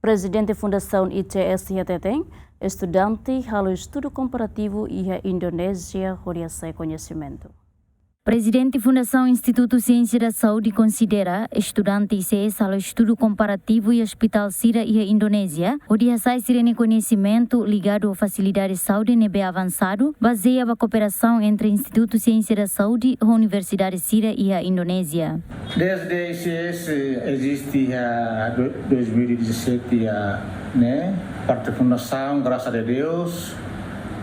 Prezidente Fundasaun ICS hatete, estudante halo Estudu Komparativu Indonesia hodi hasa'e conhecimento. Presidente Fundasaun Instituto Ciência da Saúde considera estudante ICS halo Estudu Komparativu e Hospital Sira e Indonésia, hodi hasa'e sirene conhecimento ligado à facilidade de saúde nebe avançado, baseia a cooperação entre Instituto Ciência da Saúde e a Universidade Sira e a Indonésia. Desde a ICS existe a 2017 né? Parte Fundasaun, graças a Deus,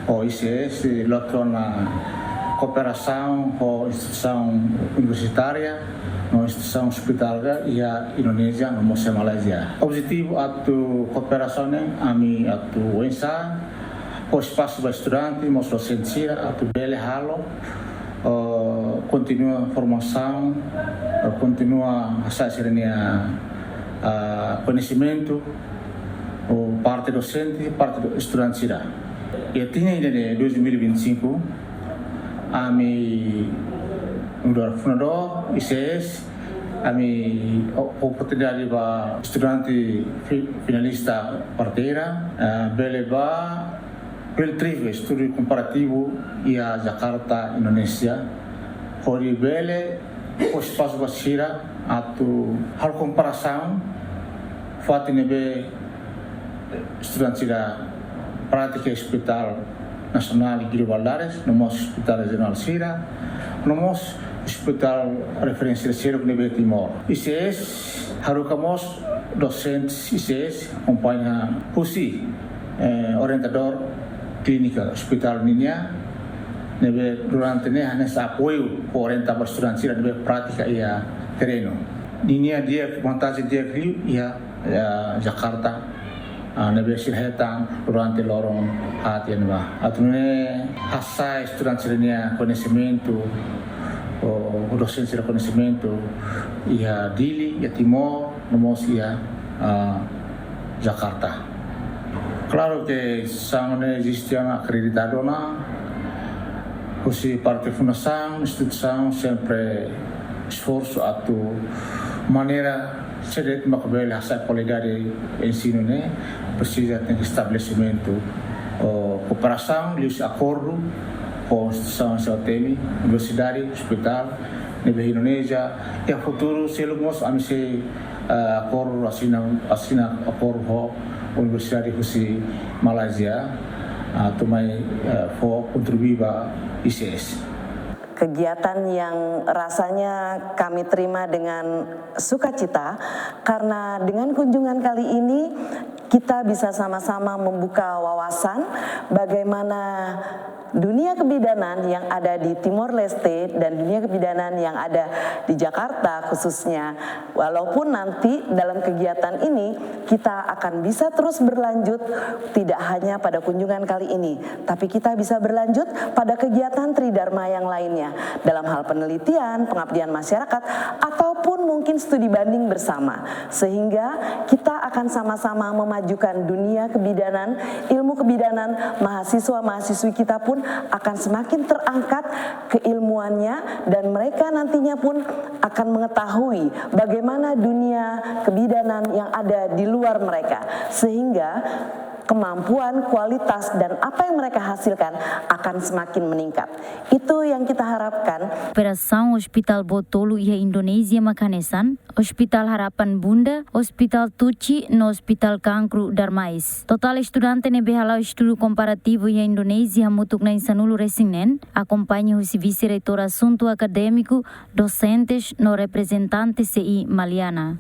o ICS lakukan cooperação com a instituição universitária, a instituição hospitalar e a Indonésia, no Malaysia. O objetivo da cooperação é o ensino, o espaço para estudante, o docente, o bele halo, continua a formação, continua a sair conhecimento, parte docente, parte estudante. E tinha em 2025 kami fundador ICS, kami oportunidade para estudante finalista parteira, beleba peltrive Estudu Komparativu e a Jakarta, Indonesia, hodi bele o espaço basira atu hal comparação fatinebe estudante da prática hospital nasional e globalares, no nosso hospital regional Sira, no nosso hospital referência Sira que nebe Timor. ICS harukamos docentes ICS acompanha HUSI, orientador clínica hospital Ninya, nebe durante nessa apoio orientar para estudantes Sira nebe prática e a terreno. Ninya dia vantagem dia Rio e a Jakarta. Nebe sirhetang durante lorong hatian ba atune hasa'e estudante sirenia conhecimento o docente de conhecimento ia Dili ia Timor nomos ia Jakarta. Claro que não existe uma acreditadora, você parte fundação, instituição sempre esforço a tu maneira sedikit makabela sa qualidade ensino né precisa ter estabelecimento cooperação e acordo com instituição saúde universidade hospital nebe Indonesia e futuro selumos amisi acordo asina acordo universidade husi Malaysia tumai for contribui ba ICS. Kegiatan yang rasanya kami terima dengan sukacita karena dengan kunjungan kali ini kita bisa sama-sama membuka wawasan bagaimana dunia kebidanan yang ada di Timor Leste dan dunia kebidanan yang ada di Jakarta khususnya. Walaupun nanti dalam kegiatan ini kita akan bisa terus berlanjut tidak hanya pada kunjungan kali ini, tapi kita bisa berlanjut pada kegiatan Tridharma yang lainnya dalam hal penelitian, pengabdian masyarakat, ataupun mungkin studi banding bersama. Sehingga kita akan sama-sama memajukan dunia kebidanan, ilmu kebidanan, mahasiswa-mahasiswi kita pun akan semakin terangkat keilmuannya dan mereka nantinya pun akan mengetahui bagaimana dunia kebidanan yang ada di luar mereka sehingga kemampuan, kualitas, dan apa yang mereka hasilkan akan semakin meningkat. Itu yang kita harapkan. Operação Hospital Botolo e Indonésia Makanesan, Hospital Harapan Bunda, Hospital Tuci, no Hospital Cancro Darmais. Total estudante nebe halau Estudu Komparativu e Indonésia mutuk na insanulu resinen, acompanha o vice-reitor assunto acadêmico, docentes no representante CI Maliana.